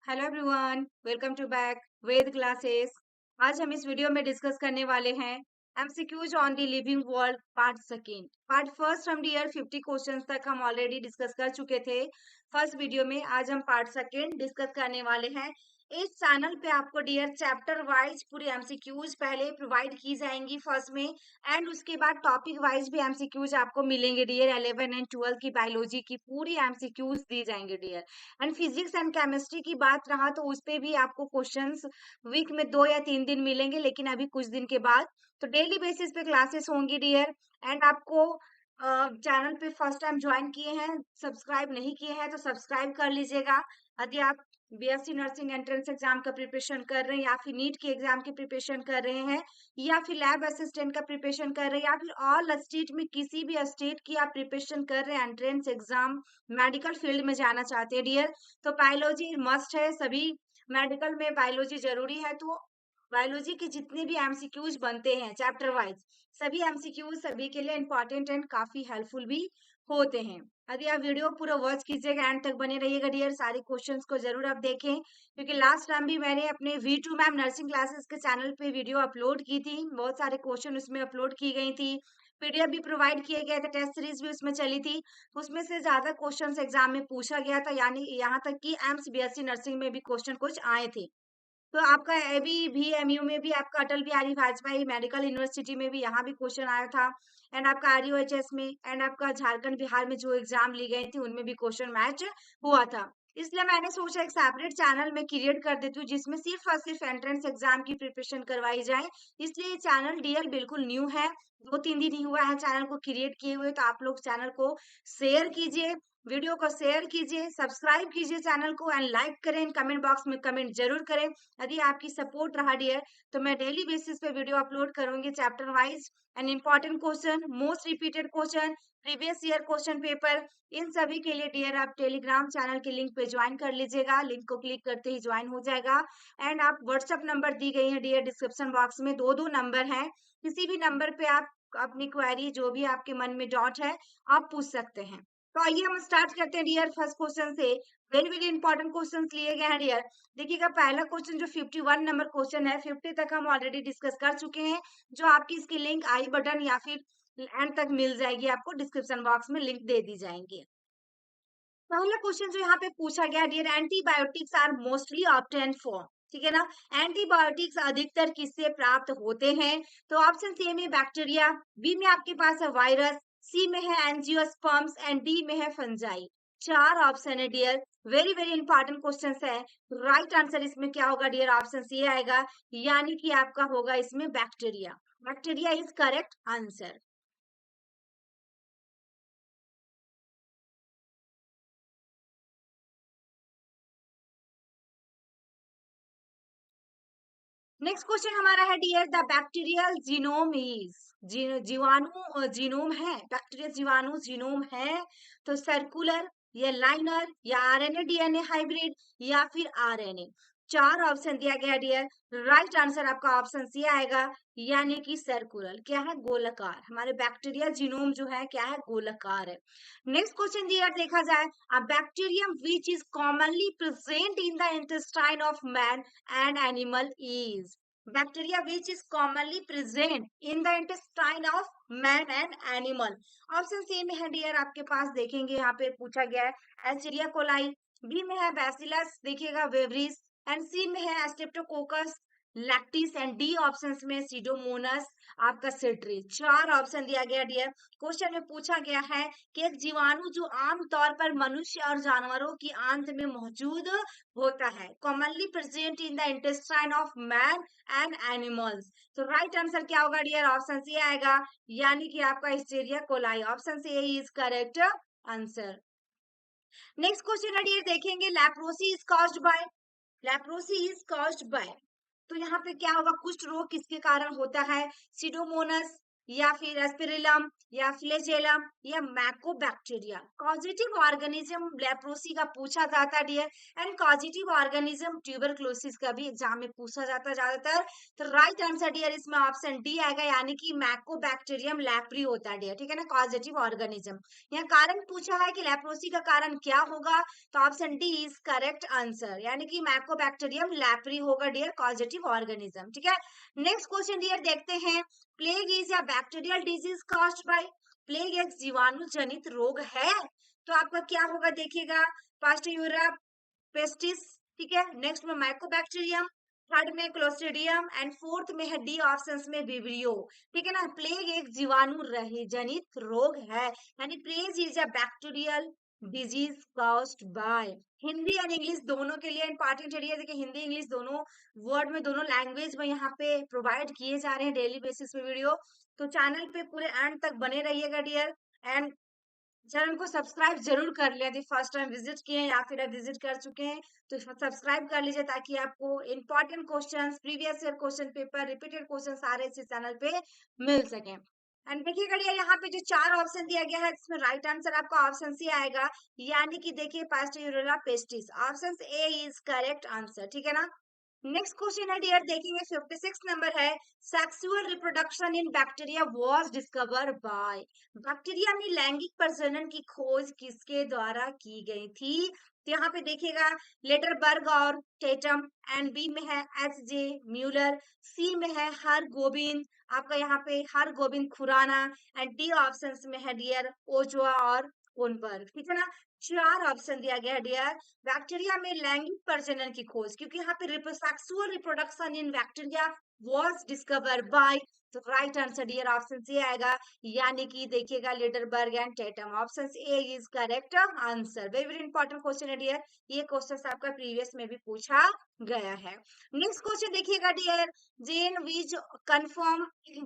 Hello everyone, welcome to back Ved classes. आज हम इस वीडियो में डिस्कस करने वाले हैं MCQs on the living world part second. Part first हम डियर 50 क्वेश्चंस तक हम ऑलरेडी डिस्कस कर चुके थे फर्स्ट वीडियो में। आज हम पार्ट सेकेंड डिस्कस करने वाले हैं। इस चैनल पे आपको डियर चैप्टर वाइज पूरी एमसीक्यूज पहले प्रोवाइड की जाएंगी फर्स्ट में, एंड उसके बाद टॉपिक वाइज भी एमसीक्यूज आपको मिलेंगे डियर। 11 एंड 12 की बायोलॉजी की पूरी एमसीक्यूज दी जाएंगे dear. And physics and chemistry की बात रहा तो उस पे भी आपको क्वेश्चंस वीक में 2 या 3 दिन मिलेंगे, लेकिन अभी कुछ दिन के बाद तो डेली बेसिस पे क्लासेस होंगी डियर। एंड आपको चैनल पे फर्स्ट टाइम ज्वाइन किए हैं, सब्सक्राइब नहीं किए हैं तो सब्सक्राइब कर लीजिएगा। यदि आप बीएससी नर्सिंग एंट्रेंस एग्जाम का प्रिपरेशन कर रहे हैं, या फिर नीट के एग्जाम की प्रिपरेशन कर रहे हैं, या फिर लैब असिस्टेंट का प्रिपरेशन कर रहे हैं, या फिर ऑल स्टेट में किसी भी स्टेट की आप प्रिपरेशन कर रहे हैं, एंट्रेंस एग्जाम मेडिकल फील्ड में जाना चाहते हैं डियर, तो बायोलॉजी मस्ट है। सभी मेडिकल में बायोलॉजी जरूरी है। तो बायोलॉजी के जितने भी एमसीक्यूज बनते हैं चैप्टर वाइज, सभी एमसीक्यूज सभी के लिए इंपॉर्टेंट एंड काफी हेल्पफुल भी होते हैं। यदि आप वीडियो पूरा वॉच कीजिएगा, एंड तक बने रहिएगा डियर, सारे क्वेश्चंस को जरूर आप देखें, क्योंकि लास्ट टाइम भी मैंने अपने V2 मैम नर्सिंग क्लासेस के चैनल पे वीडियो अपलोड की थी। बहुत सारे क्वेश्चन उसमें अपलोड की गई थी, पीडीएफ भी प्रोवाइड किए गए थे, टेस्ट सीरीज भी उसमें चली थी। उसमें से ज्यादा क्वेश्चंस एग्जाम में पूछा गया था, यानी यहाँ तक कि एम्स बीएससी नर्सिंग में भी क्वेश्चन कुछ आए थे। तो आपका एबी VMU में भी, आपका अटल बिहारी वाजपेयी मेडिकल यूनिवर्सिटी में भी यहाँ भी क्वेश्चन आया था, एंड आपका RUHS में, एंड आपका झारखंड बिहार में जो एग्जाम ली गई थी उनमें भी क्वेश्चन मैच हुआ था। इसलिए मैंने सोचा एक सेपरेट चैनल में क्रिएट कर देती हूँ, जिसमें सिर्फ और सिर्फ एंट्रेंस एग्जाम की प्रिपरेशन करवाई जाए। इसलिए ये चैनल डीएल बिल्कुल न्यू है, 2-3 दिन ही हुआ है चैनल को क्रिएट किए हुए। तो आप लोग चैनल को शेयर कीजिए, वीडियो को शेयर कीजिए, सब्सक्राइब कीजिए चैनल को, एंड लाइक करें, कमेंट बॉक्स में कमेंट जरूर करें। यदि आपकी सपोर्ट रहा डियर तो मैं डेली बेसिस पे वीडियो अपलोड करूंगी chapter wise, and important question, most repeated question, previous year question paper, इन सभी के लिए डियर आप टेलीग्राम चैनल के लिंक पे ज्वाइन कर लीजिएगा। लिंक को क्लिक करते ही ज्वाइन हो जाएगा। एंड आप व्हाट्सएप नंबर दी गई है डियर डिस्क्रिप्शन बॉक्स में, दो नंबर है, किसी भी नंबर पे आप अपनी क्वेरी जो भी आपके मन में डाउट है आप पूछ सकते हैं। तो आइए हम स्टार्ट करते हैं डियर फर्स्ट क्वेश्चन से। वेरी वेरी इंपॉर्टेंट क्वेश्चन लिए गए हैं डियर। देखिएगा पहला क्वेश्चन जो 51 नंबर क्वेश्चन है, 50 तक हम ऑलरेडी डिस्कस कर चुके हैं, जो आपकी इसकी लिंक आई बटन या फिर एंड तक मिल जाएगी, आपको डिस्क्रिप्शन बॉक्स में लिंक दे दी जाएंगे। पहला क्वेश्चन जो यहाँ पे पूछा गया dear, antibiotics are mostly obtain for, ठीक है ना, एंटीबायोटिक्स अधिकतर किससे प्राप्त होते हैं? तो ऑप्शन सी में बैक्टीरिया, बी में आपके पास है वायरस, सी में है एंजियोस्पर्म्स, एंड डी में है फंजाई। चार ऑप्शन है dear, very very important question है। राइट आंसर इसमें क्या होगा डियर? ऑप्शन सी आएगा, यानी कि आपका होगा इसमें bacteria. Bacteria is correct answer. Next question हमारा है dear, the bacterial genome is, जीवाणु जीनोम है, बैक्टीरियल जीवाणु जीनोम है तो सर्कुलर या लाइनर या RNA DNA हाइब्रिड या फिर RNA। चार ऑप्शन दिया गया डियर, राइट आंसर आपका ऑप्शन सी आएगा, यानी कि सर्कुलर। क्या है? गोलाकार। हमारे बैक्टीरिया जीनोम जो है क्या है? गोलाकार है। नेक्स्ट क्वेश्चन डियर देखा जाए, अ bacterium which is commonly present in the intestine of man and animal is, bacteria which is commonly present in the intestine of man and animal। Option C में है डियर आपके पास, देखेंगे यहाँ पे पूछा गया है एस्चेरिया कोलाई, बी में है बैसिलस देखिएगा वेवरिस, एंड सी में है Streptococcus lactis, and D option में सीडोमोनास आपका सिट्री। चार ऑप्शन दिया गया डियर। क्वेश्चन में पूछा गया है कि एक जीवाणु जो आमतौर पर मनुष्य और जानवरों की आंत में मौजूद होता है, commonly present in the intestine of man and animals. तो राइट आंसर क्या होगा डियर? ऑप्शन सी आएगा, यानी कि आपका Escherichia coli. Option C is correct answer. Next question है डियर, देखेंगे leprosy is caused by, leprosy is caused by, तो यहाँ पे क्या होगा? कुष्ठ रोग किसके कारण होता है? सीडोमोनास या फिर एस्पिरिलम या फ्लैजेलम या मैकोबैक्टीरिया। कॉजेटिव ऑर्गेनिज्म लेप्रोसी का पूछा जाता है dear, and causative organism tuberculosis का भी एग्जाम में पूछा जाता है ज्यादातर। तो राइट आंसर डियर इसमें ऑप्शन डी आएगा, यानी कि मैकोबैक्टीरियम लेप्री होता है डियर, ठीक है ना, कॉजेटिव ऑर्गेनिज्म। यहाँ कारण पूछा है कि लेप्रोसी का कारण क्या होगा, तो option D is correct answer, यानी कि मैकोबैक्टीरियम लेप्री होगा डियर, कॉजेटिव ऑर्गेनिज्म, ठीक है। नेक्स्ट क्वेश्चन डियर देखते हैं, प्लेग इज या bacterial disease caused by, plague एक जीवाणु जनित रोग है, तो आपका क्या होगा देखिएगा, पास्टोयूरा पेस्टिस, ठीक है, नेक्स्ट में माइकोबैक्टीरियम, थर्ड में क्लोस्ट्रिडियम एंड फोर्थ में है डी ऑप्शंस में विब्रियो, ठीक है ना। प्लेग एक जीवाणु रहित जनित रोग है, यानी plague is a bacterial disease caused by. Hindi and English दोनों के लिए इंपॉर्टेंट है, देखिए हिंदी इंग्लिश दोनों वर्ड में, दोनों लैंग्वेज में यहाँ पे प्रोवाइड किए जा रहे हैं डेली बेसिस पे वीडियो, तो चैनल पे पूरे एंड तक बने रहिएगा डियर, एंड चैनल को सब्सक्राइब जरूर कर लें, यदि फर्स्ट टाइम विजिट किए हैं या फिर आप विजिट कर चुके हैं तो सब्सक्राइब कर लीजिए, ताकि आपको important questions, previous year question paper, repeated question सारे इसी चैनल पे मिल सके। एंड देखिएगा यहाँ पे जो चार ऑप्शन दिया गया है, इसमें राइट आंसर आपका ऑप्शन सी आएगा, यानी कि देखिए Pasteurella pestis, option A is correct answer, ठीक है ना। नेक्स्ट क्वेश्चन है डियर देखेंगे, 56 नंबर है, sexual reproduction in bacteria was discover bye, bacteria में लैंगिक प्रजनन की खोज किसके द्वारा की गई थी, तो यहाँ पे देखिएगा लेटर बर्ग और टेटम, एंड बी में है एच जे म्यूलर, सी में है हर गोबिंद, आपका यहाँ पे Har Gobind Khurana, and D option में है डियर ओजवा और कोनबर्ग, ठीक है ना। चार ऑप्शन दिया गया है डियर, बैक्टीरिया में लैंगिक प्रजनन की खोज, क्योंकि यहाँ पे sexual reproduction in bacteria was discover by, तो right answer dear option C आएगा, यानी कि देखिएगा Lederberg and Tatum, option A is correct answer. Very very important question है डियर, ये क्वेश्चन आपका प्रीवियस में भी पूछा गया है। नेक्स्ट क्वेश्चन देखिएगा dear, gene which confirm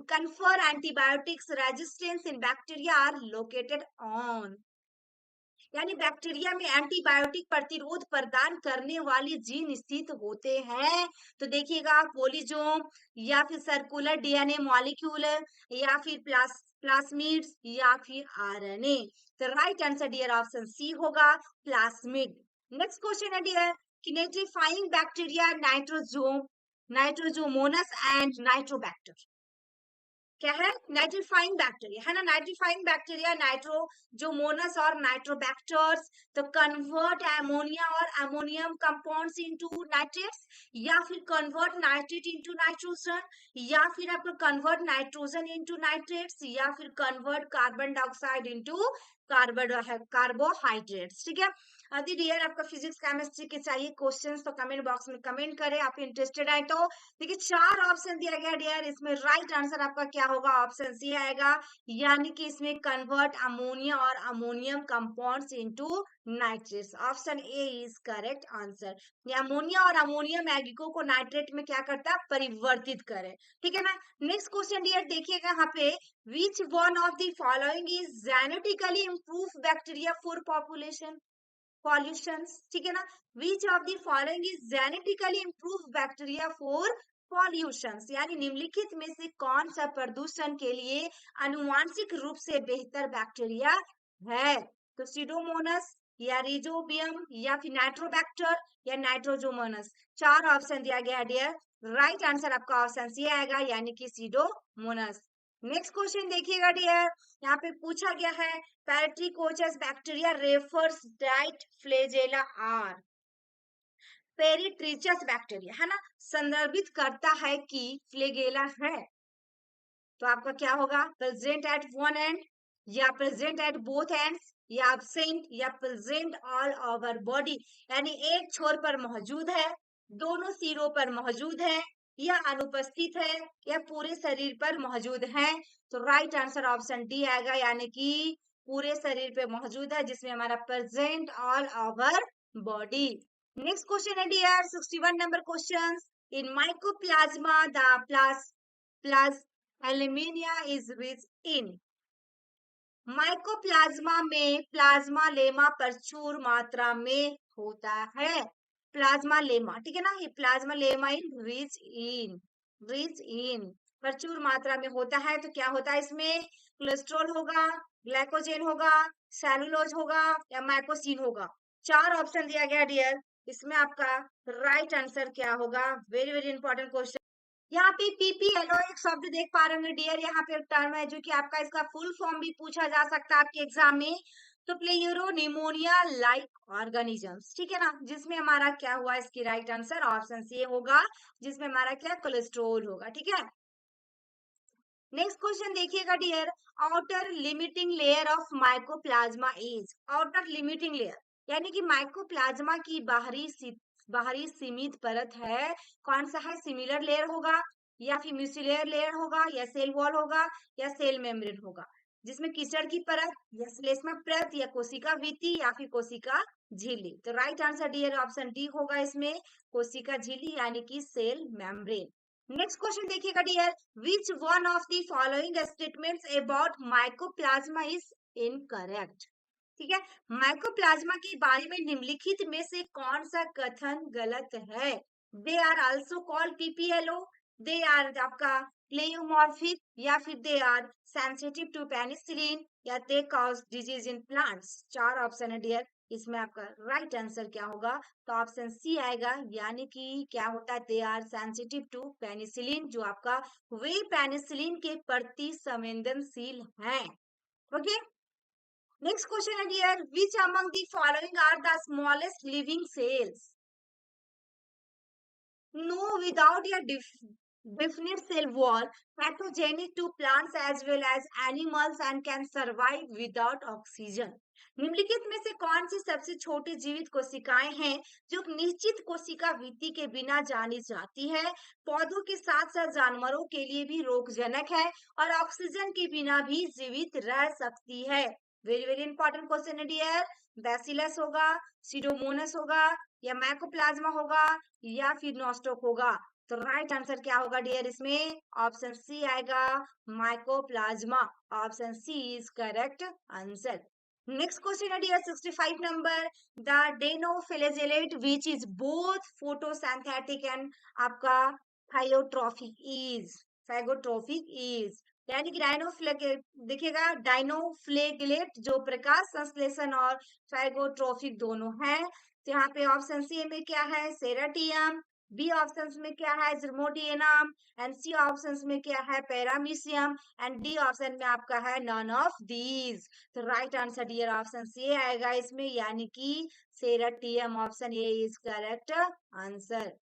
confer antibiotics resistance in bacteria are located on, यानी बैक्टीरिया में एंटीबायोटिक प्रतिरोध प्रदान करने वाले जीन स्थित होते हैं, तो देखिएगा पोलिजोम या फिर सर्कुलर डीएनए मॉलिक्यूल या फिर प्लास्मिड्स या फिर आरएनए, तो right answer dear option C होगा, प्लास्मिड। नेक्स्ट क्वेश्चन है dear, nitrifying bacteria Nitrosomonas and Nitrobacter, क्या है, नाइट्रीफाइंग बैक्टीरिया है ना, नाइट्रीफाइंग बैक्टीरिया नाइट्रोजोमोनस और नाइट्रोबैक्टर्स, तो कन्वर्ट अमोनिया और अमोनियम कंपाउंड्स इनटू नाइट्रेट्स, या फिर कन्वर्ट नाइट्रेट इनटू नाइट्रोजन, या फिर आपको कन्वर्ट नाइट्रोजन इनटू नाइट्रेट्स, या फिर convert carbon dioxide into carbohydrates, ठीक है। यदि डियर आपका फिजिक्स केमिस्ट्री के चाहिए क्वेश्चंस तो कमेंट बॉक्स में कमेंट करें, आप इंटरेस्टेड है तो। देखिए चार ऑप्शन दिया गया डियर, इसमें राइट आंसर आपका क्या होगा, ऑप्शन सी आएगा, यानी कि इसमें कन्वर्ट अमोनिया और ammonium compounds into nitrates, option A is correct answer. ये अमोनिया और अमोनियम यौगिकों को नाइट्रेट में क्या करता है, परिवर्तित करे, ठीक है ना। नेक्स्ट क्वेश्चन डियर देखिएगा यहाँ पे, विच one of the following is genetically improve bacteria for population pollutions, ठीक है ना, विच of the following is genetically improve bacteria for pollutions, यानी निम्नलिखित में से कौन सा प्रदूषण के लिए अनुवांशिक रूप से बेहतर बैक्टीरिया है, तो सीडोमोनस या रिजोबियम या फिर नाइट्रोबैक्टर या नाइट्रोजोमोनस, चार ऑप्शन दिया गया डियर, राइट आंसर आपका ऑप्शन सी आएगा, यानी कि सीडोमोनस। नेक्स्ट क्वेश्चन देखिएगा डियर, यहाँ पे पूछा गया है, peritrichous bacteria refers diet flagella are, peritrichous bacteria है ना, संदर्भित करता है कि फ्लेगेला है, तो आपका क्या होगा, प्रेजेंट एट वन एंड या प्रेजेंट एट बोथ एंड्स या एब्सेंट या प्रेजेंट ऑल ओवर बॉडी, यानी एक छोर पर मौजूद है, दोनों सिरों पर मौजूद है, या अनुपस्थित है, या पूरे शरीर पर मौजूद है, तो राइट आंसर ऑप्शन डी आएगा, यानी कि पूरे शरीर पे मौजूद है, जिसमें हमारा present all over body. Next question है dear 61 number question, in mycoplasma the plasmalemma is rich in, mycoplasma में प्लाज्मा लेमा प्रचुर मात्रा में होता है, प्लाज्मा लेमा, ठीक है ना, ये plasma lemma in rich in प्रचुर मात्रा में होता है तो क्या होता है इसमें? कोलेस्ट्रॉल होगा, ग्लाइकोजेन होगा, सेलुलोज होगा या माइकोसिन होगा। 4 ऑप्शन दिया गया डियर। इसमें आपका राइट आंसर क्या होगा? Very very important question. यहाँ पे पीपीएलओ एक शब्द देख पा रहे होंगे डियर, यहाँ पे एक टर्म है जो कि आपका इसका फुल फॉर्म भी पूछा जा सकता है आपके एग्जाम में। तो प्लेयूरो निमोनिया लाइक ऑर्गेनिजम्स, ठीक है ना, जिसमें हमारा क्या हुआ? इसकी राइट आंसर ऑप्शन सी होगा, जिसमें हमारा क्या? कोलेस्ट्रोल होगा, ठीक है। नेक्स्ट क्वेश्चन देखिएगा dear, outer limiting layer of Mycoplasma is. Outer limiting layer यानी कि माइकोप्लाज्मा की बाहरी सीमित परत है, कौन सा है? सिमिलर लेयर होगा या फिर म्यूसिलेयर लेयर होगा या सेल वॉल होगा या सेल मेम्ब्रेन होगा, जिसमें कीचड़ की परत या श्लेष्मा परत या कोशिका भित्ति या फिर कोशिका झिल्ली। तो right answer dear option D होगा इसमें, कोशिका झिल्ली यानी कि सेल मेम्ब्रेन। नेक्स्ट क्वेश्चन देखिएगा dear, which one of the following statements about mycoplasma is incorrect? ठीक है, माइकोप्लाज्मा के बारे में निम्नलिखित में से कौन सा कथन गलत है? They are also called PPLO, they are आपका प्लेयोमॉर्फिक या फिर they are sensitive to penicillin या they cause disease in plants. 4 option है डियर, इसमें आपका राइट आंसर क्या होगा? तो ऑप्शन सी आएगा, यानी कि क्या होता है? They are sensitive to penicillin, जो आपका वे पेनिसिलिन के प्रति संवेदनशील है। ओके, नेक्स्ट क्वेश्चन है dear, which among the following are the smallest living cells? No, without a definite cell wall, pathogenic to plants as well as animals and can survive without oxygen. निम्नलिखित में से कौन सी सबसे छोटी जीवित कोशिकाएं हैं जो एक निश्चित कोशिका भित्ति के बिना जानी जाती है, पौधों के साथ साथ जानवरों के लिए भी रोगजनक है और ऑक्सीजन के बिना भी जीवित रह सकती है? वेरी वेरी इंपॉर्टेंट क्वेश्चन है डियर। बैसिलस होगा, सीडोमोनस होगा या माइकोप्लाज्मा होगा या फिर नॉस्टॉक होगा? तो राइट आंसर क्या होगा डियर इसमें? ऑप्शन सी आएगा, mycoplasma. Option C is correct answer. Next question है dear 65 number, the dinoflagellate which is both photosynthetic and आपका थायोट्रॉफिक इज। फाइगोट्रॉफिक इज यानी कि देखिएगा, डाइनोफ्लेगेलेट जो प्रकाश संश्लेषण और फाइगोट्रॉफिक दोनों है। तो यहाँ पे ऑप्शन सी में क्या है? सेराटियम। बी ऑप्शन में क्या है? जर्मोडियनम। एंड सी ऑप्शन में क्या है? पैरामीशियम। एंड डी ऑप्शन में आपका है नन ऑफ दीज। तो right answer dear option C आएगा इसमें, यानी कि Ceratium. Option A is correct answer.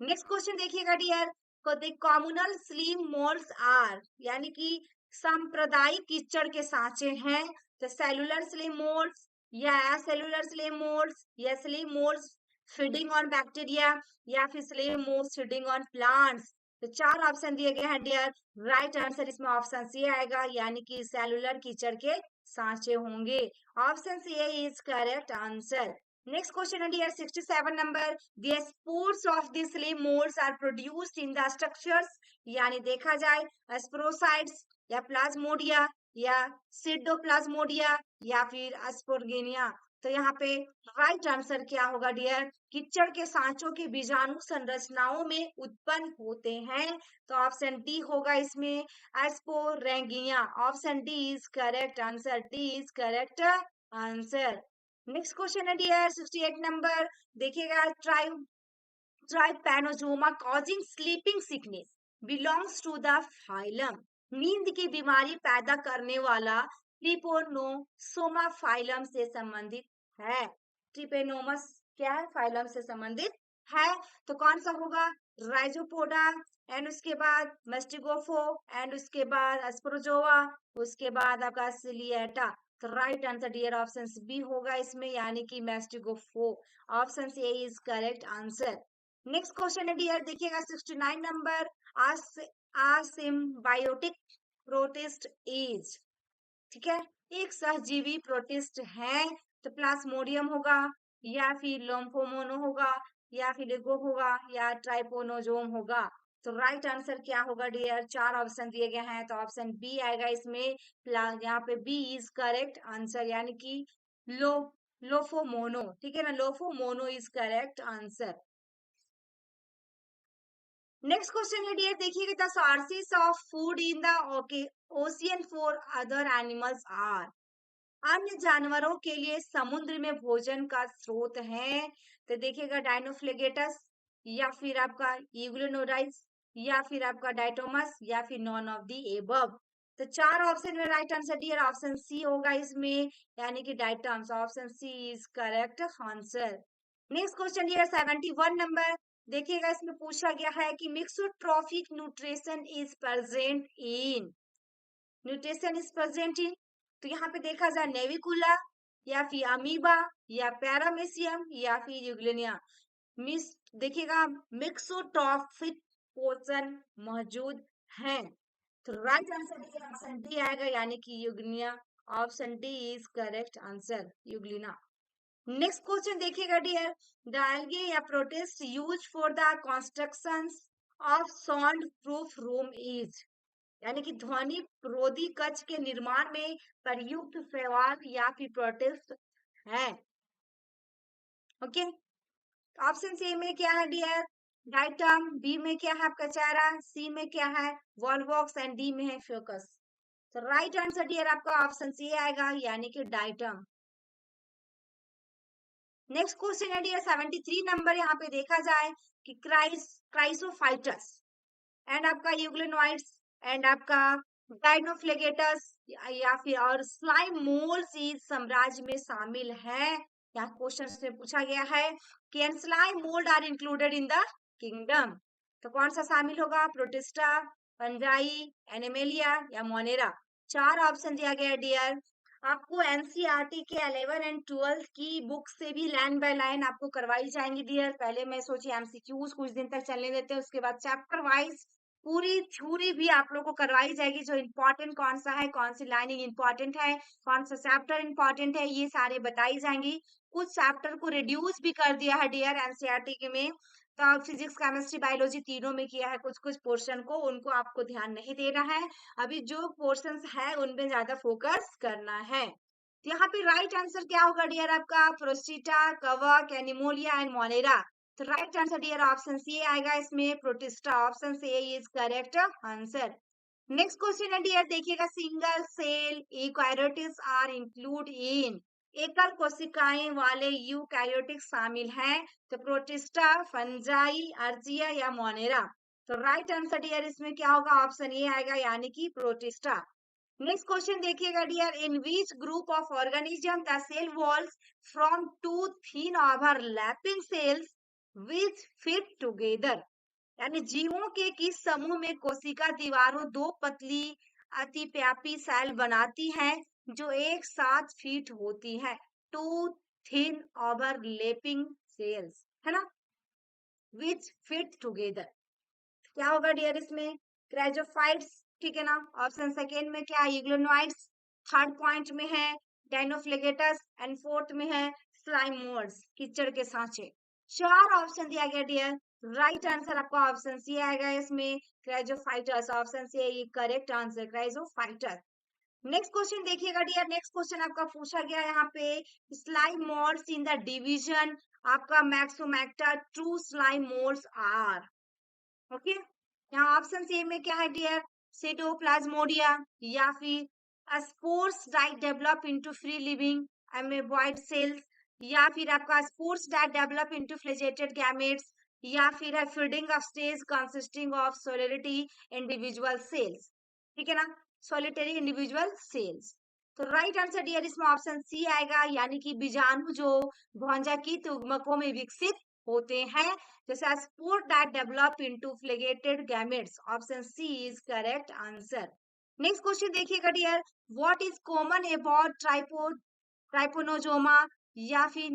Next question देखिएगा dear, communal slime moulds are, यानी कि सांप्रदायिक कीचड़ के सांचे हैं। तो सेलुलर स्लीम मोल्ड्स या सेलुलर स्लीम मोल्ड्स या slime moulds feeding on bacteria या फिर slime moulds feeding on plants. तो 4 ऑप्शन दिए गए हैं डियर, राइट आंसर इसमें ऑप्शन सी आएगा, यानी कि सेलुलर कीचड़ के सांचे होंगे। Option C is correct answer. Next question है dear 67 number, the spores of the slime molds are produced in the structures, यानी देखा जाए स्पोरोसाइट्स या प्लाज्मोडिया या सिडोप्लाज्मोडिया या फिर अस्पोर्गेनिया। तो यहाँ पे राइट आंसर क्या होगा डियर? कीचड़ के सांचों के बीजाणु संरचनाओं में उत्पन्न होते हैं। तो ऑप्शन डी होगा इसमें, sporangia. Option D is correct answer. D is correct answer. Next question है डियर 68 नंबर, देखिएगा, Trypanosoma causing sleeping sickness belongs to the phylum. नींद की बीमारी पैदा करने वाला ट्रिपोनोसोमा फाइलम से संबंधित है। ट्रिपेनोमस क्या है? फाइलम से संबंधित है। तो कौन सा होगा? राइजोपोडा, एंड उसके बाद मस्टिगोफो, एंड उसके बाद एस्परोजोआ, उसके बाद आपका सिलिएटा। तो right answer dear option B होगा इसमें, यानी कि Mastigophora. Option C is correct answer. Next question है डियर, देखिएगा 69 नंबर, आसिम्बायोटिक प्रोटिस्ट इज, ठीक है, एक सहजीवी प्रोटिस्ट है। तो प्लाज्मोडियम होगा या फिर लोम्फोमोनो होगा या फिर लेगो होगा या ट्राइपोनोजोम होगा? तो राइट आंसर क्या होगा डियर? 4 ऑप्शन दिए गए हैं, तो ऑप्शन बी आएगा इसमें। यहाँ पे बी इज करेक्ट आंसर, यानी कि लो लोफोमोनो, ठीक है ना, Lophomonas is correct answer. Next question है डियर, देखिएगा the sources of food in the ocean for other animals are. अन्य जानवरों के लिए समुद्र में भोजन का स्रोत है, तो देखिएगा डायनोफ्लेगेटस, या फिर आपका यूग्लोनोडाइस, या फिर आपका डायटोमस, या फिर नॉन ऑफ द एबव। तो चार ऑप्शन में right answer dear option C होगा इसमें, यानी कि diatoms. Option C is correct answer. Next question dear 71 number, देखिएगा इसमें पूछा गया है कि mixotrophic nutrition is present in, nutrition is present in, तो यहाँ पे देखा जाए नेविकुला, या फिर अमीबा, या पैरामेसियम, या फिर यूग्लेनिया। मिस देखिएगा मिक्सोट्रॉफिक पोषण मौजूद है, तो राइट आंसर देखिए ऑप्शन डी आएगा, यानी कि Euglena. Option D is correct answer, Euglena. Next question देखिएगा डियर, द एल्गे या protist use for the construction of soundproof room is, यानी कि ध्वनि रोधी कक्ष के निर्माण में प्रयुक्त शैवाल या फिर प्रोटिस्ट है। ओके, ऑप्शन सी में क्या है डियर, डाइटम, बी में क्या है आपका चारा, सी में क्या है वॉलवॉक्स, एंड डी में है फ्योकस। तो राइट आंसर डियर आपका ऑप्शन सी आएगा, यानी कि डाइटम। नेक्स्ट क्वेश्चन है डियर 73 नंबर, यहाँ पे देखा जाए कि क्राइसोफाइटस एंड आपका यूग्लिनोइड्स एंड आपका डायनोफ्लेगेटस या फिर और स्लाइम मोल्ड्स इस साम्राज्य में शामिल है। यहाँ क्वेश्चन से पूछा गया है कि and slime mold are included in the kingdom, तो कौन सा शामिल होगा, प्रोटिस्टा, फंजाई, एनिमेलिया, या मोनेरा। चार ऑप्शन दिया गया डियर। आपको एनसीईआरटी के 11 एंड 12 की बुक से भी लाइन बाय लाइन आपको करवाई जाएंगी डियर। पहले मैं सोची एमसीक्यूज कुछ दिन तक चलने देते हैं, उसके बाद चैप्टर वाइज पूरी थ्योरी भी आप लोग को करवाई जाएगी, जो इम्पोर्टेंट कौन सा है, कौन सी लाइनिंग इम्पोर्टेंट है, कौन सा चैप्टर इम्पोर्टेंट है, ये सारे बताई जाएंगी। कुछ चैप्टर को रिड्यूस भी कर दिया है डियर एनसीईआरटी के में, तो आप फिजिक्स केमिस्ट्री बायोलॉजी तीनों में किया है कुछ कुछ पोर्शन को, उनको आपको ध्यान नहीं देना है। अभी जो पोर्शंस है उनपे ज्यादा फोकस करना है। तो यहाँ पे राइट आंसर क्या होगा डियर आपका, प्रोस्टिटा, कवक, एनिमोलिया एंड मोनेरा। तो right answer dear option C आएगा इसमें, Protista. Option C is correct answer. Next question है डियर, देखिएगा single cell eukaryotes are include in, एकल कोशिकाएं वाले यूकैरियोटिक शामिल हैं, तो प्रोटिस्टा, फंजाई, अर्जिया, या मोनेरा। तो राइट आंसर डियर इसमें क्या होगा, ऑप्शन ए आएगा, यानी कि प्रोटिस्टा। नेक्स्ट क्वेश्चन देखिएगा dear, in which group of organism the cell walls from two thin overlapping cells which fit together, यानी जीवों के किस समूह में कोशिका दीवारों दो पतली अतिव्यापी सेल बनाती हैं जो एक साथ फिट होती है, टू थिन ओवरलैपिंग सेल्स, है ना, विच फिट टुगेदर। क्या होगा डियर इसमें, क्राइजोफाइट्स, ठीक है ना। ऑप्शन सेकेंड में क्या है, यूग्लोनोइड्स, थर्ड पॉइंट में है डायनोफ्लेगेटस, एंड फोर्थ में है स्लाइमोर्स, कीचड़ के सांचे। चार ऑप्शन दिया गया डियर, राइट आंसर आपका ऑप्शन सी आएगा इसमें, क्राइजोफाइटस। ऑप्शन सी है correct answer, chrysophytes. Next question देखिएगा डियर, नेक्स्ट क्वेश्चन आपका पूछा गया यहाँ पे, slime moulds in the division आपका myxomycota true slime moulds are. Okay, यहाँ ऑप्शन सी में क्या है डियर, सीटोप्लाज्मोडिया, या फिर spores that develop into free living amoeboid cells, या फिर आपका spores that develop into flagellated gametes, या फिर है feeding of stage consisting of solitary individual cells, ठीक है ना, सोलिटरी इंडिविजुअल सेल्स। तो राइट आंसर डियर इसमें ऑप्शन सी आएगा, यानी कि बीजाणु जो भौंजा की तुगमकों में विकसित होते हैं, जैसे spore that develop into flagellated gametes. Option C is correct answer. Next question देखिएगा dear, what is common about trypanosoma, या फिर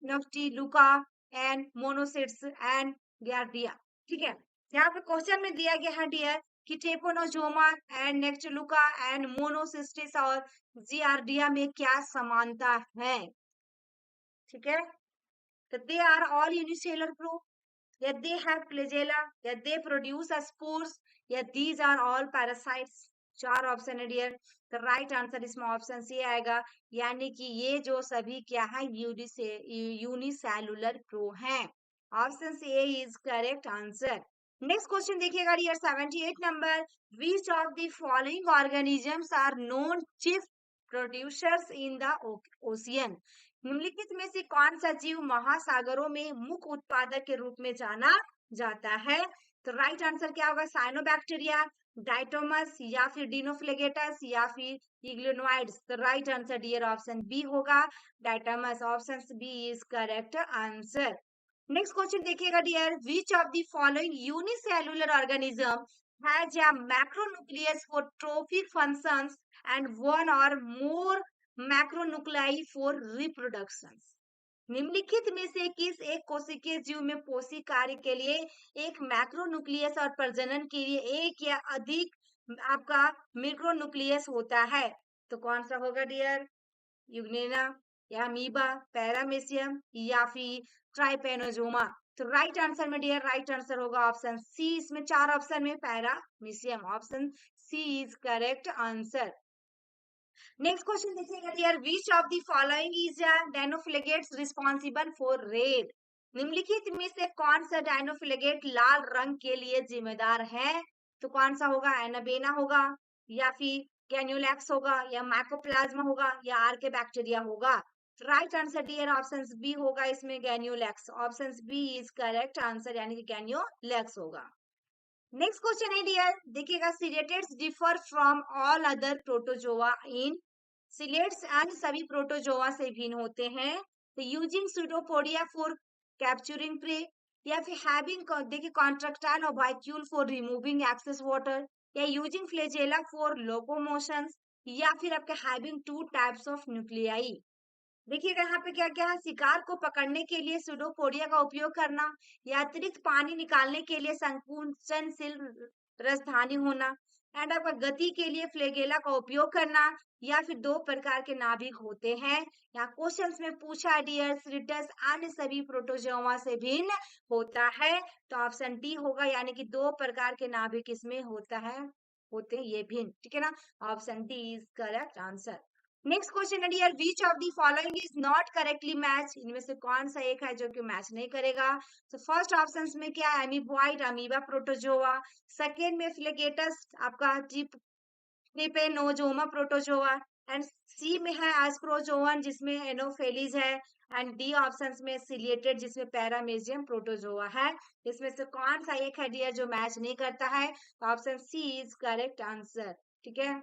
noctiluca and monocystis and giardia, ठीक है। यहाँ पे क्वेश्चन में दिया गया है डियर कि Trypanosoma and Noctiluca and Monocystis और जियार्डिया में क्या समानता है, ठीक है। तो they are all unicellular group, yet they have flagella, yet they produce a spores, yet these are all parasites। चार ऑप्शन है डियर, तो राइट आंसर इसमें ऑप्शन सी आएगा, यानी कि ये जो सभी क्या है यूनिसेलुलर प्रो हैं। Option C is correct answer. Next question देखिएगा dear 78 number, which of the following organisms are known chief producers in the ocean. निम्नलिखित में से कौन सा जीव महासागरों में मुख्य उत्पादक के रूप में जाना जाता है? तो राइट आंसर क्या होगा? साइनोबैक्टीरिया, डाइटोमस, या फिर डिनोफ्लेगेटस, या फिर इग्लोनोइड्स। तो right answer dear option B होगा, diatoms. Option B is correct answer. Next question देखिएगा dear, which of the following unicellular organism has a macronucleus for trophic functions and one or more मैक्रोन्यूक्लाई for reproduction. निम्नलिखित में से किस एक कोशिकीय जीव में पोषी कार्य के लिए एक मैक्रोन्यूक्लियस और प्रजनन के लिए एक या अधिक आपका मिक्रोन्यूक्लियस होता है? तो कौन सा होगा डियर? यूग्नेना, या अमीबा, पैरामीशियम, या फिर ट्राइपेनोजोमा। तो राइट आंसर में डियर राइट आंसर होगा ऑप्शन सी। इसमें चार ऑप्शन में paramecium. Option C is correct answer. Next question देखिएगा dear, which of the following is dinoflagellates responsible for red. निम्नलिखित में से कौन सा डायनोफ्लेगेट लाल रंग के लिए जिम्मेदार है? तो कौन सा होगा? एनाबेना होगा, या फिर कैन्युलैक्स होगा, या माइकोप्लाज्मा होगा, या आर्के बैक्टीरिया होगा? Right answer dear option B होगा, इसमें gonyaulax. Option B is correct answer, यानी कि गैन्युलैक्स होगा। नेक्स्ट क्वेश्चन है डियर, देखिएगा, ciliates differ from all other protozoa in. Ciliates अन्य सभी प्रोटोजोआ से भिन्न होते हैं। तो using pseudopodia for capturing prey, या फिर हैविंग देखिए contractile vacuole for removing excess water, या यूजिंग फ्लैजेला फॉर लोकोमोशंस, या फिर आपके having two types of nuclei. देखिएगा यहाँ पे क्या क्या है, शिकार को पकड़ने के लिए सूडोपोडिया का उपयोग करना, या अतिरिक्त पानी निकालने के लिए संकुचनशील राजधानी होना, एंड आपका गति के लिए फ्लेगेला का उपयोग करना, या फिर दो प्रकार के नाभिक होते हैं। यहाँ क्वेश्चंस में पूछा डियर, सिलिटस अन्य सभी प्रोटोजोआ से भिन्न होता है। तो ऑप्शन डी होगा, यानी कि दो प्रकार के नाभिक इसमें होता है, होते हैं ये भिन्न, ठीक है ना। Option D is correct answer. Next question है dear, which of the following is not correctly match. इनमें से कौन सा एक है जो कि मैच नहीं करेगा? तो फर्स्ट ऑप्शन में क्या है? Amoeboid, amoeba protozoa. सेकेंड में फ्लेगेटस, आपका ट्रिपेनोजोमा प्रोटोजोआ। एंड सी में है एस्प्रोजोवन, जिसमें एनोफेलिज है। एंड डी ऑप्शन में सिलिएटेड, जिसमें पैरामेजियम प्रोटोजोआ है। इसमें से कौन सा एक है डियर जो मैच नहीं करता है? तो option C is correct answer, ठीक है।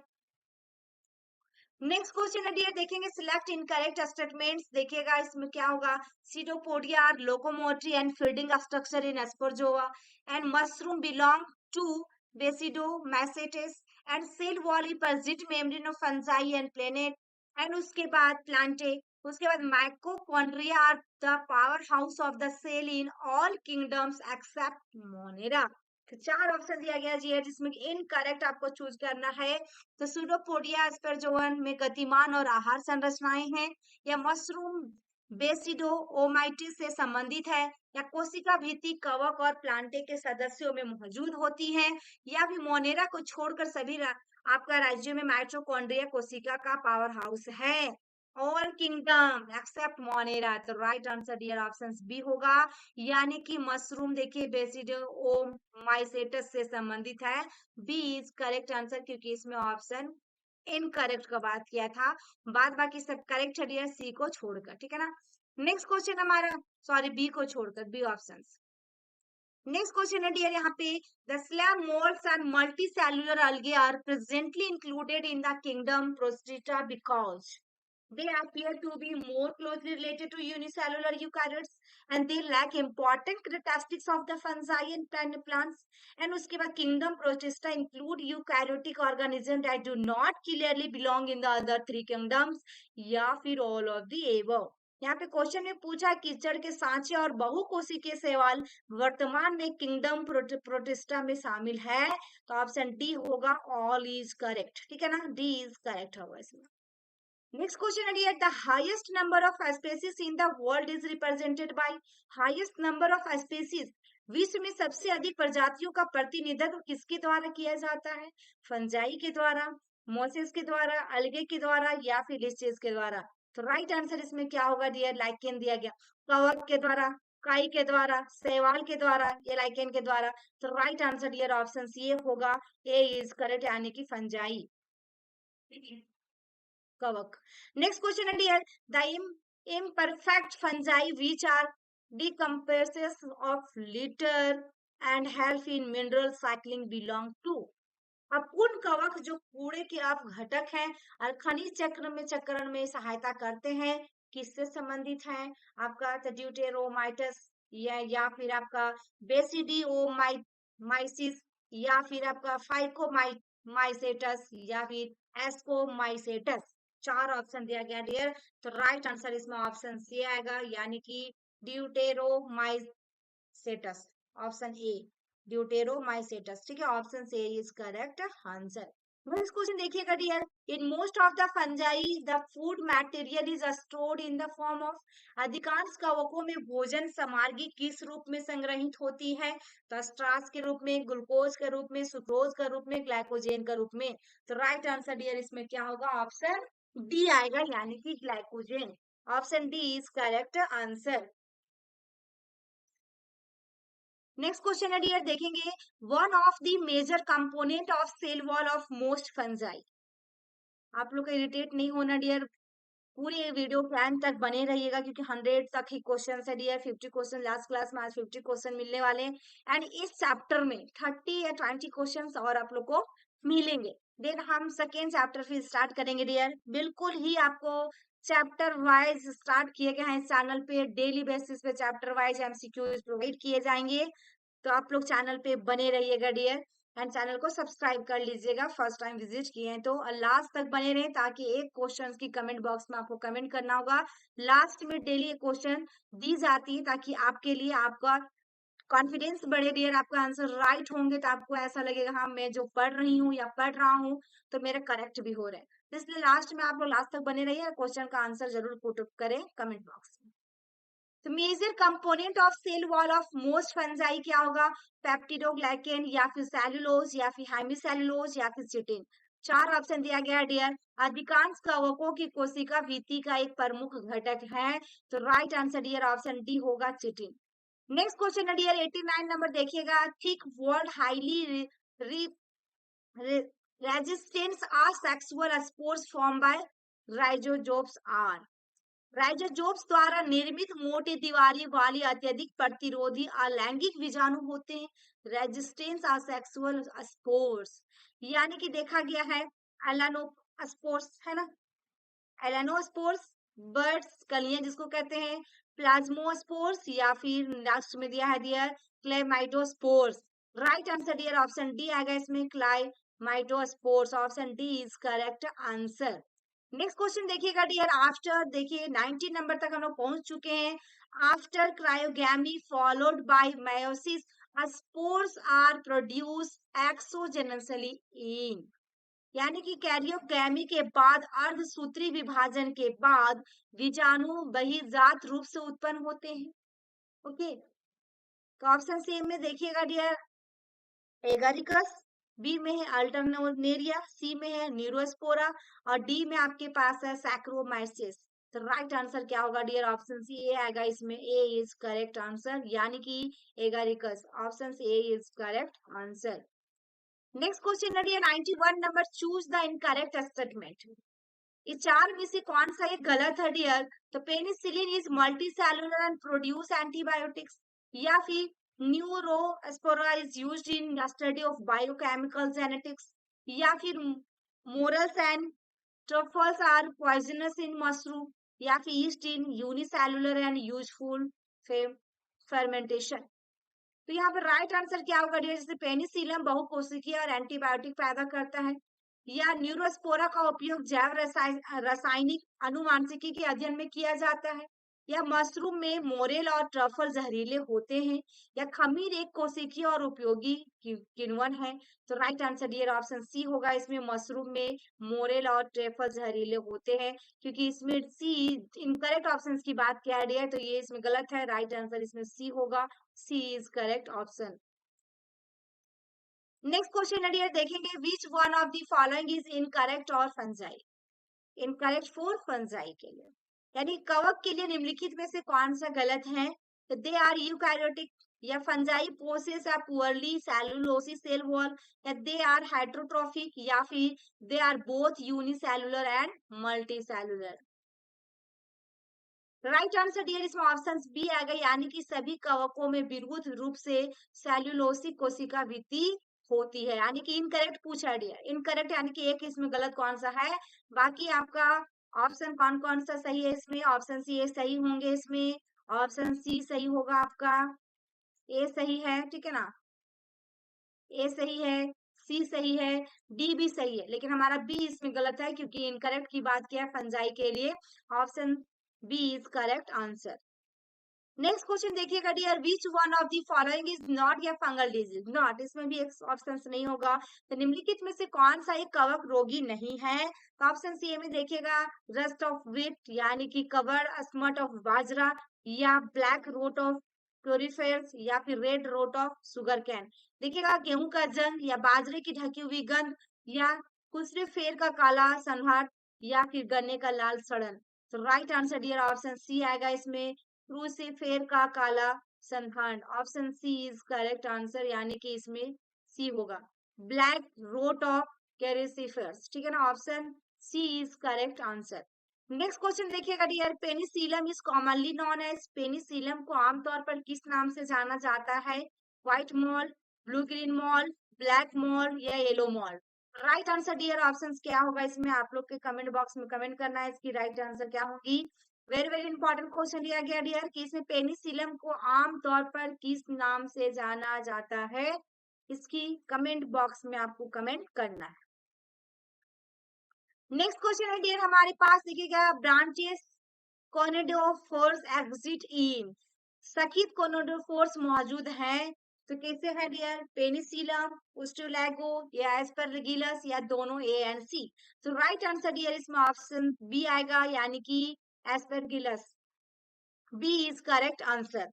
नेक्स्ट क्वेश्चन है डियर, देखेंगे सिलेक्ट इनकरेक्ट स्टेटमेंट्स। देखिएगा इसमें क्या होगा, pseudopodia are locomotory and feeding structure in sporozoa, and mushroom belong to basidiomycetes, and cell wall present membrane of fungi and planet, and उसके बाद प्लांटे, उसके बाद mitochondria are the power house of the cell in all kingdoms except monera. तो चार option दिया गया जी है, जिसमें इनकरेक्ट आपको चूज करना है। तो सूडोपोडिया स्पर्जोवन में गतिमान और आहार संरचनाएं हैं, या मशरूम बेसिडो ओमाइटिस से संबंधित है, या कोशिका भित्ति कवक और प्लांटे के सदस्यों में मौजूद होती हैं, या फिर मोनेरा को छोड़कर सभी आपका राज्यों में माइटोकॉन्ड्रिया कोशिका का पावर हाउस है। All kingdom except monera. तो right answer dear option B होगा, यानी कि मशरूम देखिए बेसिडो ओमाइसेटस से संबंधित है। बी इज करेक्ट आंसर, क्योंकि इसमें ऑप्शन इनकरेक्ट का बात किया था, बाद बाकी सब करेक्ट है डियर, सी को छोड़कर, ठीक है ना। नेक्स्ट क्वेश्चन हमारा, सॉरी बी को छोड़कर, बी ऑप्शन। नेक्स्ट क्वेश्चन है डियर, यहाँ पे the slab moulds and multi cellular algae are presently included in the kingdom Prostata because they appear to be more closely related to unicellular eukaryotes, and they lack important characteristics of the fungi and plants. And उसके बाद kingdom Protista include eukaryotic organisms that do not clearly belong in the other three kingdoms, या फिर all of the above। यहाँ पे question में पूछा कीचड़ के सांचे और बहुकोशी के शैवाल वर्तमान में किंगडम प्रोटिस्टा में शामिल है। तो ऑप्शन डी होगा, ऑल इज करेक्ट, ठीक है ना, डी इज करेक्ट होगा इसमें। नेक्स्ट क्वेश्चन है dear, the highest number of species in the world is represented by. Highest number of species, विश्व में सबसे अधिक प्रजातियों का प्रतिनिधित्व किसके द्वारा किया जाता है? फंजाई के द्वारा, मोसेस के द्वारा, अलगे के द्वारा, या फिर लिस्टेस के द्वारा? तो राइट आंसर इसमें क्या होगा डियर, लाइकेन दिया गया, कवक के द्वारा। काई के द्वारा, शैवाल के द्वारा या लाइकेन के द्वारा। तो right answer dear option C होगा, ए इज करेक्ट, यानी कि फंजाई, कवक। नेक्स्ट क्वेश्चन है dear, the imperfect fungi which are decomposers of litter and help in mineral cycling belong to। अपूर्ण कवक जो कूड़े के आप घटक हैं और खनिज चक्र में चक्रण में सहायता करते हैं, किससे संबंधित हैं? आपका ड्यूटेरोमाइटस या फिर आपका बेसिडियोमाइसिस या फिर आपका फाइकोमाइसेटस या फिर एस्कोमाइसेटस। चार ऑप्शन दिया गया डियर। तो राइट आंसर इसमें ऑप्शन सी आएगा, यानी कि ड्यूटेरोमाइसेटस, ऑप्शन ए ड्यूटेरोमाइसेटस। ठीक है, option C is correct answer. Next question देखिएगा dear, in most of the fungi the food material is stored in the form of. अधिकांश कवकों में भोजन सामग्री किस रूप में संग्रहित होती है? तो स्टार्च के रूप में, ग्लूकोज के रूप में, सुक्रोज के रूप में, ग्लाइकोजेन के रूप में। तो राइट आंसर डियर इसमें क्या होगा? ऑप्शन डी आएगा, यानी कि glycogen. Option D is correct answer. Next question है डियर, देखेंगे one of the major component of cell wall of most fungi. आप लोग को इरिटेट नहीं होना डियर, पूरे वीडियो के एंड तक बने रहिएगा, क्योंकि 100 तक ही क्वेश्चन है डियर। 50 क्वेश्चन लास्ट क्लास में, आज 50 क्वेश्चन मिलने वाले हैं एंड इस चैप्टर में 30 या 20 क्वेश्चन और आप लोग को मिलेंगे। देन हम सेकेंड चैप्टर फिर स्टार्ट करेंगे डियर। बिल्कुल ही आपको चैप्टर वाइज स्टार्ट किए गए हैं इस चैनल पे, डेली बेसिस पे चैप्टर वाइज एमसीक्यू प्रोवाइड किए जाएंगे। तो आप लोग चैनल पे बने रहिएगा डियर एंड चैनल को सब्सक्राइब कर लीजिएगा, फर्स्ट टाइम विजिट किए हैं तो। लास्ट तक बने रहें, ताकि एक क्वेश्चन की कमेंट बॉक्स में आपको कमेंट करना होगा। लास्ट में डेली एक क्वेश्चन दी जाती है, ताकि आपके लिए आपका कॉन्फिडेंस बढ़े डियर। आपका आंसर राइट होंगे तो आपको ऐसा लगेगा हाँ मैं जो पढ़ रही हूँ या पढ़ रहा हूँ तो मेरा करेक्ट भी हो रहा है। तो इसलिए लास्ट में आप लोग लास्ट तक बने रहिए, क्वेश्चन का आंसर जरूर पुट करें कमेंट बॉक्स में। तो major component of cell wall of most fungi क्या होगा? पेप्टिडोग्लाइकेन या फिर सेलुलोज या फिर हेमिसेलुलोज या फिर चिटिन। चार ऑप्शन दिया गया डियर। अधिकांश कवकों की कोशिका भित्ति का एक प्रमुख घटक है। तो right answer dear option D होगा, चिटिन। नेक्स्ट क्वेश्चन है डियर 89 नंबर देखिएगा, thick walled highly resistance are sexual spores form by rhizopus are. Rhizopus द्वारा निर्मित मोटे दीवारी वाली अत्यधिक प्रतिरोधी अलैंगिक बीजाणु होते हैं। रेजिस्टेंस और सेक्सुअल स्पोर्स, यानी कि देखा गया है एलानोस्पोर्स, है ना, एलानोस्पोर्स बर्ड्स, कलियां जिसको कहते हैं, प्लाज्मोस्पोर्स या फिर लास्ट में दिया है dear chlamydospores. Right answer dear option D आएगा इसमें, chlamydospores. Option D is correct answer. Next question देखिएगा डियर, आफ्टर, देखिए 90 नंबर तक हम लोग पहुंच चुके हैं। After karyogamy followed by meiosis spores are produce exogenously in. यानी कि कैरियोगैमी के बाद अर्धसूत्री विभाजन के बाद बीजाणु बहिर्जात रूप से उत्पन्न होते हैं। ओके, तो ऑप्शन सी में देखिएगा डियर एगारिकस, बी में है अल्टरनेरिया, सी में है न्यूरोस्पोरा और डी में आपके पास है सैक्रोमाइसिस। तो राइट आंसर क्या होगा डियर? ऑप्शन सी ए आएगा इसमें, ए इज करेक्ट आंसर, यानी कि agaricus. Option C A is correct answer. Next question है dear 91 number, choose the incorrect statement. इस चार में से कौन सा एक गलत है डियर? तो penicillin is multi cellular and produce antibiotics, या फिर Neurospora is used in the study of biochemical genetics, या फिर morels and truffles are poisonous in mushroom, या फिर yeast in unicellular and useful fermentation. तो यहाँ पर राइट आंसर क्या होगा डियर? जैसे पेनिसिलिन बहुकोशिकीय और एंटीबायोटिक पैदा करता है, या न्यूरोस्पोरा का उपयोग जैव रासायनिक अनुवांशिकी के अध्ययन में किया जाता है, या मशरूम में मोरेल और ट्रफल जहरीले होते हैं, या खमीर एक कोशिकीय और उपयोगी किण्वन है। तो right answer dear option C होगा इसमें, मशरूम में मोरेल और ट्रफल जहरीले होते हैं, क्योंकि इसमें सी इनकरेक्ट ऑप्शन की बात किया डियर, तो ये इसमें गलत है। राइट आंसर इसमें सी होगा, C is correct option. Next question है डियर, देखेंगे which one of the following is incorrect or fungi. Incorrect for fungi के लिए, यानी कवक के लिए निम्नलिखित में से कौन सा गलत है? दे आर यूकैरियोटिक, या fungi possess a poorly cellulosic cell wall, या दे आर हेट्रोट्रोफिक, या फिर they are both unicellular and multi cellular. Right answer dear इसमें ऑप्शन बी आएगा, यानी कि सभी कवकों में विरुद्ध रूप से सेल्यूलोसिक कोशिका वृद्धि होती है, यानी कि इनकरेक्ट पूछा है डियर, इनकरेक्ट यानी कि एक इसमें गलत कौन सा है, बाकी आपका ऑप्शन कौन कौन सा सही है इसमें, ऑप्शन सी ए सही होंगे इसमें, ऑप्शन सी सही होगा आपका, ए सही है, ठीक है ना, ए सही है, सी सही है, डी भी सही है, लेकिन हमारा बी इसमें गलत है क्योंकि इनकरेक्ट की बात किया है फंजाई के लिए, option B is correct answer. Next question देखिएगा dear, which one of the following is not या फंगल डिजीज, नॉट इसमें भी एक ऑप्शन नहीं होगा, तो निम्नलिखित में से कौन सा एक कवक रोगी नहीं है, तो ऑप्शन सी में देखिएगा, रस्ट ऑफ व्हीट यानी कि कवर स्मट ऑफ बाजरा, या ब्लैक रोट ऑफ क्लोरीफेरस, या फिर red rot of sugar cane. देखिएगा गेहूं का जंग, या बाजरे की ढकी हुई गंध, या कुसरे फेर का काला सन्हाट, या फिर गन्ने का लाल सड़न। तो right answer dear option C आएगा इसमें, क्रूसीफेर का काला संहान, option C is correct answer, यानी कि इसमें सी होगा, ब्लैक रोट ऑफ कैरेसिफर्स, ठीक है ना, option C is correct answer. Next question देखिएगा dear, penicillium is commonly known as, penicillium को आमतौर पर किस नाम से जाना जाता है, white mould, blue green mould, black mould, या yellow mould. Right answer dear options क्या होगा इसमें, आप लोग के कमेंट बॉक्स में कमेंट करना है, इसकी राइट आंसर क्या होगी। वेरी वेरी इंपॉर्टेंट क्वेश्चन लिया गया डियर, कि इसमें पेनिसिलम को आमतौर पर किस नाम से जाना जाता है, इसकी कमेंट बॉक्स में आपको कमेंट करना है। नेक्स्ट क्वेश्चन है डियर हमारे पास, देखिएगा, ब्रांचेस कोनिडोफोर्स एग्जिट इन, सखित कोनिडोफोर्स मौजूद है, तो कैसे है डियर, पेनिसिलम, उस्टुलैगो, या एस्परगिलस, या दोनों ए एंड सी। तो राइट आंसर डियर इसमें ऑप्शन बी आएगा, यानी कि Aspergillus, B is correct answer.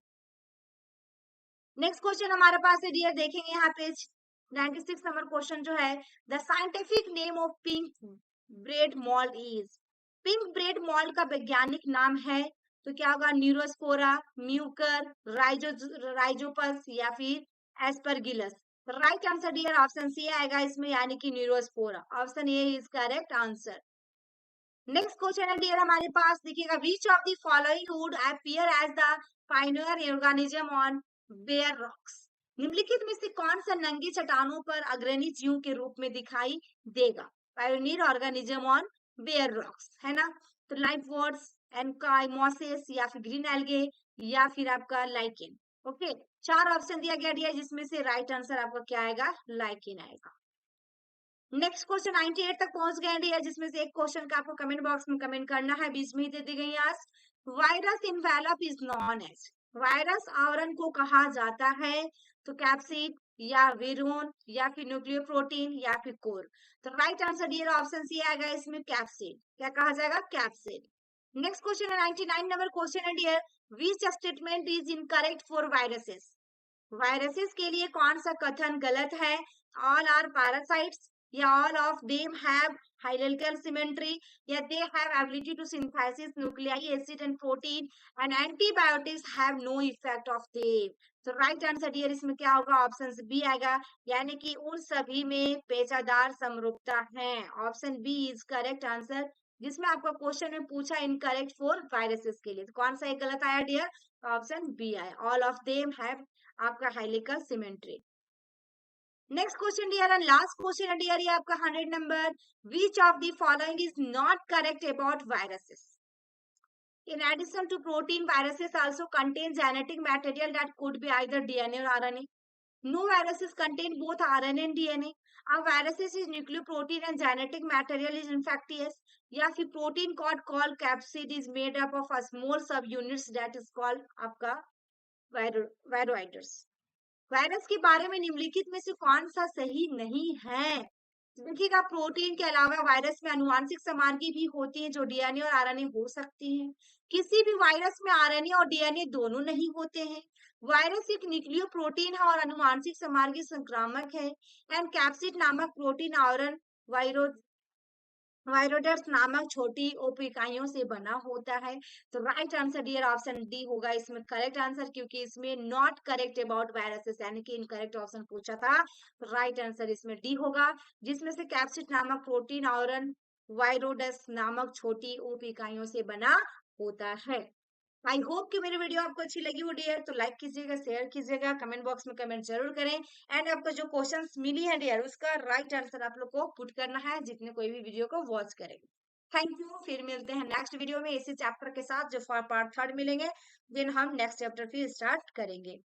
Next question हमारे पास है डियर, देखेंगे यहाँ पेज 96 नंबर क्वेश्चन जो है, the scientific name of pink bread mould is, pink bread mould का वैज्ञानिक नाम है, तो क्या होगा, न्यूरोस्पोरा, म्यूकर, राइजोपस, या फिर Aspergillus. Right answer dear option C आएगा इसमें, यानी कि Neurospora, option A is correct answer. Next question है डियर हमारे पास, देखिएगा, which of the following would appear as the pioneer organism on bare rocks, निम्नलिखित में से कौन सा नंगी चट्टानों पर अग्रणी जीव के रूप में दिखाई देगा, pioneer organism on bare rocks, है ना, तो लाइफ वर्ड्स, एनकाइमोसिस, या फिर ग्रीन एल्गे, या फिर आपका लाइकेन। ओके, चार ऑप्शन दिया गया डियर, जिसमें से राइट आंसर आपका क्या आएगा, लाइकेन आएगा। नेक्स्ट क्वेश्चन 98 तक पहुंच गए डियर, जिसमें से एक क्वेश्चन का आपको कमेंट बॉक्स में कमेंट करना है, बीच में ही दे दी गई आज, virus envelope is known as, virus आवरण को कहा जाता है, तो कैप्सिड, या विरोन, या फिर न्यूक्लियो प्रोटीन, या फिर कोर। तो right answer dear option C आएगा इसमें, कैप्सिड, क्या कहा जाएगा, कैप्सिड। नेक्स्ट क्वेश्चन है 99 नंबर क्वेश्चन है dear, which statement is incorrect for viruses, viruses के लिए कौन सा कथन गलत है, ऑल आर पैरासाइट्स, या all of them have hierarchical symmetry, या they have ability to synthesis nuclei acid and protein and antibiotics have no effect of them. तो राइट आंसर डियर इसमें क्या होगा, ऑप्शन बी आएगा, यानी कि उन सभी में पेचादार समरूपता है, option B is correct answer, जिसमें आपका क्वेश्चन में पूछा इनकरेक्ट फॉर वायरसेस के लिए, तो कौन सा एक गलत आया डियर, ऑप्शन बी आया, ऑल ऑफ देम हैव आपका helical symmetry. Next question dear and last question dear, ये आपका 100 number, which of the following is not correct about viruses, in addition to protein, viruses also contain genetic material that could be either DNA or RNA. No viruses contain both RNA and DNA. A viruses is nucleoprotein and genetic material is infectious. या फिर protein called capsid is made up of a small subunits that is called आपका viroids. Virus के बारे में निम्नलिखित में से कौन सा सही नहीं है, देखिएगा, प्रोटीन के अलावा वायरस में अनुवांशिक सामग्री भी होती है जो डीएनए और आरएनए हो सकती है, किसी भी वायरस में आरएनए और डीएनए दोनों नहीं होते हैं, वायरस एक न्यूक्लियो प्रोटीन है और अनुवांशिक सामग्री संक्रामक है, एंड कैप्सिड नामक प्रोटीन आवरण वायरो वायरोडर्स नामक छोटी उप इकाइयों से बना होता है। तो right answer dear option D होगा इसमें करेक्ट आंसर, क्योंकि इसमें नॉट करेक्ट अबाउट वायरसेस यानी कि इनकरेक्ट ऑप्शन पूछा था। राइट आंसर इसमें डी होगा, जिसमें से कैप्सिड नामक प्रोटीन और वायरोडस नामक छोटी उप इकाइयों से बना होता है। आई होप कि मेरी वीडियो आपको अच्छी लगी हो डियर, तो लाइक कीजिएगा, शेयर कीजिएगा, कमेंट बॉक्स में कमेंट जरूर करें। एंड आपको जो क्वेश्चंस मिली है डियर, उसका राइट आंसर आप लोग को पुट करना है जितने कोई भी वीडियो को वॉच करेंगे। थैंक यू, फिर मिलते हैं नेक्स्ट वीडियो में इसी चैप्टर के साथ जो पार्ट 3 मिलेंगे, देन हम नेक्स्ट चैप्टर फिर स्टार्ट करेंगे।